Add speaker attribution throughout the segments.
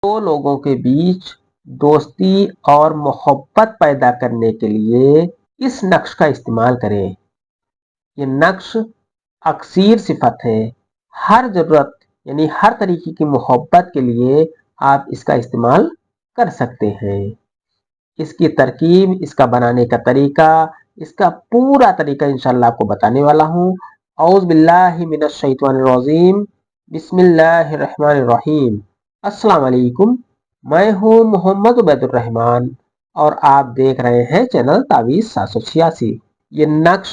Speaker 1: दो लोगों के बीच दोस्ती और मोहब्बत पैदा करने के लिए इस नक्श का इस्तेमाल करें। ये नक्श अक्सीर सिफत है। हर जरूरत यानी हर तरीके की मोहब्बत के लिए आप इसका इस्तेमाल कर सकते हैं। इसकी तरकीब, इसका बनाने का तरीका, इसका पूरा तरीका इंशाल्लाह आपको बताने वाला हूँ। औज़ु बिल्लाहि मिनश शैतानिर रजीम, बिस्मिल्लाहिर रहमानिर रहीम। अस्सलाम वालेकुम, मैं हूँ मोहम्मद उबैदुर रहमान और आप देख रहे हैं चैनल तावीज़ 786। ये नक्श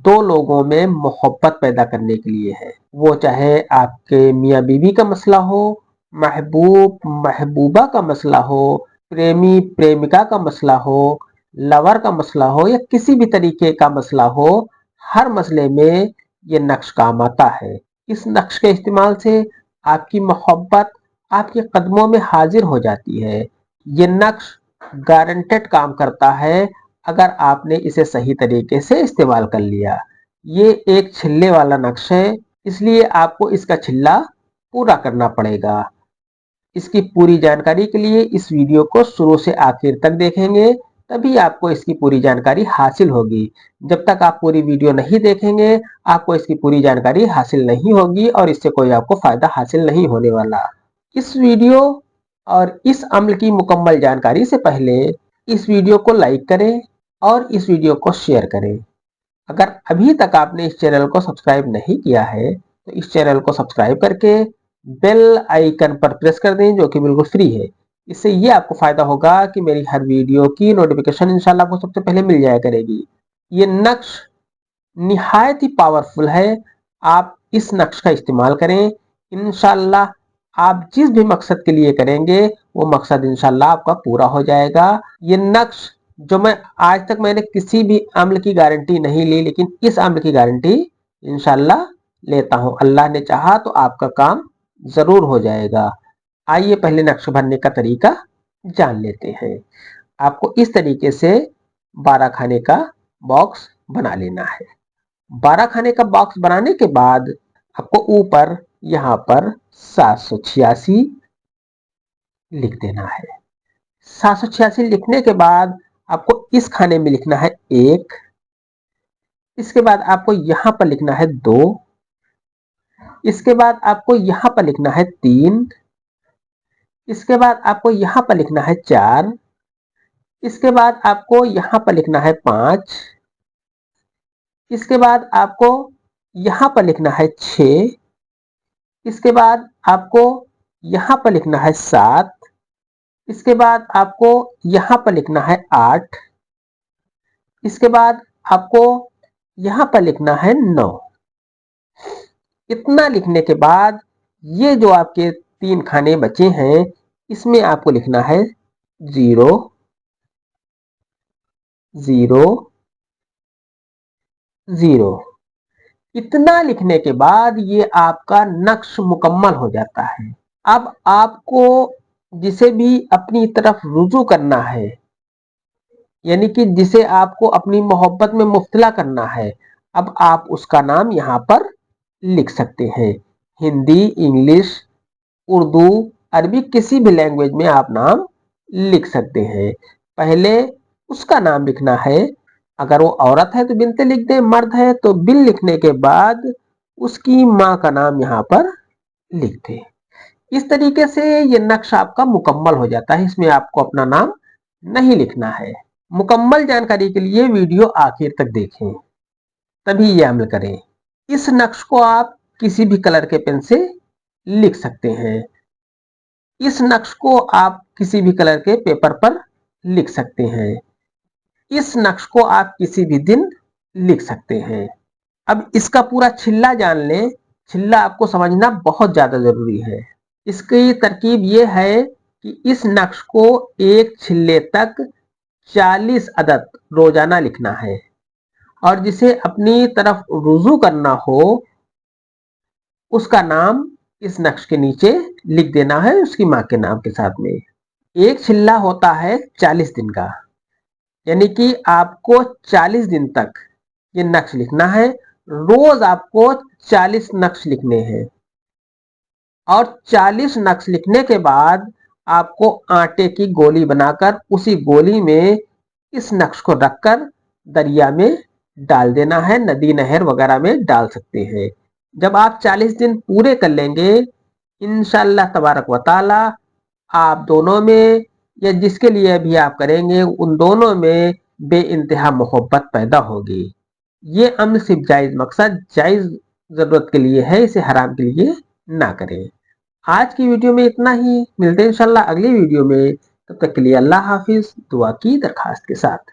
Speaker 1: दो लोगों में मोहब्बत पैदा करने के लिए है। वो चाहे आपके मियाँ बीवी का मसला हो, महबूब महबूबा का मसला हो, प्रेमी प्रेमिका का मसला हो, लवर का मसला हो या किसी भी तरीके का मसला हो, हर मसले में ये नक्श काम आता है। इस नक्श के इस्तेमाल से आपकी मोहब्बत आपके कदमों में हाजिर हो जाती है। ये नक्श गारंटेड काम करता है अगर आपने इसे सही तरीके से इस्तेमाल कर लिया। ये एक छिल्ले वाला नक्श है, इसलिए आपको इसका छिल्ला पूरा करना पड़ेगा। इसकी पूरी जानकारी के लिए इस वीडियो को शुरू से आखिर तक देखेंगे, तभी आपको इसकी पूरी जानकारी हासिल होगी। जब तक आप पूरी वीडियो नहीं देखेंगे, आपको इसकी पूरी जानकारी हासिल नहीं होगी और इससे कोई आपको फायदा हासिल नहीं होने वाला। इस वीडियो और इस अमल की मुकम्मल जानकारी से पहले इस वीडियो को लाइक करें और इस वीडियो को शेयर करें। अगर अभी तक आपने इस चैनल को सब्सक्राइब नहीं किया है तो इस चैनल को सब्सक्राइब करके बेल आइकन पर प्रेस कर दें, जो कि बिल्कुल फ्री है। इससे ये आपको फायदा होगा कि मेरी हर वीडियो की नोटिफिकेशन इंशाल्लाह आपको सबसे पहले मिल जाया करेगी। ये नक्श निहायत ही पावरफुल है। आप इस नक्श का इस्तेमाल करें, इंशाल्लाह आप जिस भी मकसद के लिए करेंगे वो मकसद इंशाल्लाह आपका पूरा हो जाएगा। ये नक्श जो मैं आज तक मैंने किसी भी अम्ल की गारंटी नहीं ली, लेकिन इस अम्ल की गारंटी इंशाल्लाह लेता हूं। अल्लाह ने चाहा तो आपका काम जरूर हो जाएगा। आइए पहले नक्श भरने का तरीका जान लेते हैं। आपको इस तरीके से 12 खाने का बॉक्स बना लेना है। 12 खाने का बॉक्स बनाने के बाद आपको ऊपर यहां पर 786 लिख देना है। 786 लिखने के बाद आपको इस खाने में लिखना है 1, इसके बाद आपको यहां पर लिखना है 2, इसके बाद आपको यहां पर लिखना है 3, इसके बाद आपको यहां पर लिखना है 4, इसके बाद आपको यहां पर लिखना है 5, इसके बाद आपको यहां पर लिखना है 6, इसके बाद आपको यहां पर लिखना है 7, इसके बाद आपको यहां पर लिखना है 8, इसके बाद आपको यहां पर लिखना है 9। इतना लिखने के बाद ये जो आपके 3 खाने बचे हैं, इसमें आपको लिखना है 0 0 0। इतना लिखने के बाद ये आपका नक्श मुकम्मल हो जाता है। अब आपको जिसे भी अपनी तरफ रुजू करना है, यानी कि जिसे आपको अपनी मोहब्बत में मुब्तला करना है, अब आप उसका नाम यहाँ पर लिख सकते हैं। हिंदी, इंग्लिश, उर्दू, अरबी, किसी भी लैंग्वेज में आप नाम लिख सकते हैं। पहले उसका नाम लिखना है। अगर वो औरत है तो बिनते लिख दें, मर्द है तो बिन लिखने के बाद उसकी माँ का नाम यहाँ पर लिख दें। इस तरीके से ये नक्श आपका मुकम्मल हो जाता है। इसमें आपको अपना नाम नहीं लिखना है। मुकम्मल जानकारी के लिए वीडियो आखिर तक देखें, तभी ये अमल करें। इस नक्श को आप किसी भी कलर के पेन से लिख सकते हैं। इस नक्श को आप किसी भी कलर के पेपर पर लिख सकते हैं। इस नक्श को आप किसी भी दिन लिख सकते हैं। अब इसका पूरा छिल्ला जान लें। छिल्ला आपको समझना बहुत ज्यादा जरूरी है। इसकी तरकीब यह है कि इस नक्श को एक छिल्ले तक 40 अदद रोजाना लिखना है और जिसे अपनी तरफ रुजू करना हो उसका नाम इस नक्श के नीचे लिख देना है, उसकी मां के नाम के साथ में। एक छिल्ला होता है 40 दिन का, यानी कि आपको 40 दिन तक ये नक्श लिखना है। रोज आपको 40 नक्श लिखने हैं और 40 नक्श लिखने के बाद آپ کو آٹے کی گولی بنا کر اسی گولی میں اس نقش کو رکھ کر دریا میں ڈال دینا ہے، ندی نہر وغیرہ میں ڈال سکتے ہیں۔ جب آپ 40 دن پورے کر لیں گے انشاءاللہ تبارک و تعالی آپ دونوں میں یا جس کے لیے بھی آپ کریں گے ان دونوں میں بے انتہا محبت پیدا ہوگی۔ یہ عمل صرف جائز مقصد جائز ضرورت کے لیے ہے، اسے حرام کے لیے نہ کریں۔ آج کی ویڈیو میں اتنا ہی، ملتے ہیں انشاءاللہ اگلی ویڈیو میں، تب تک کے لیے اللہ حافظ، دعا کی درخواست کے ساتھ۔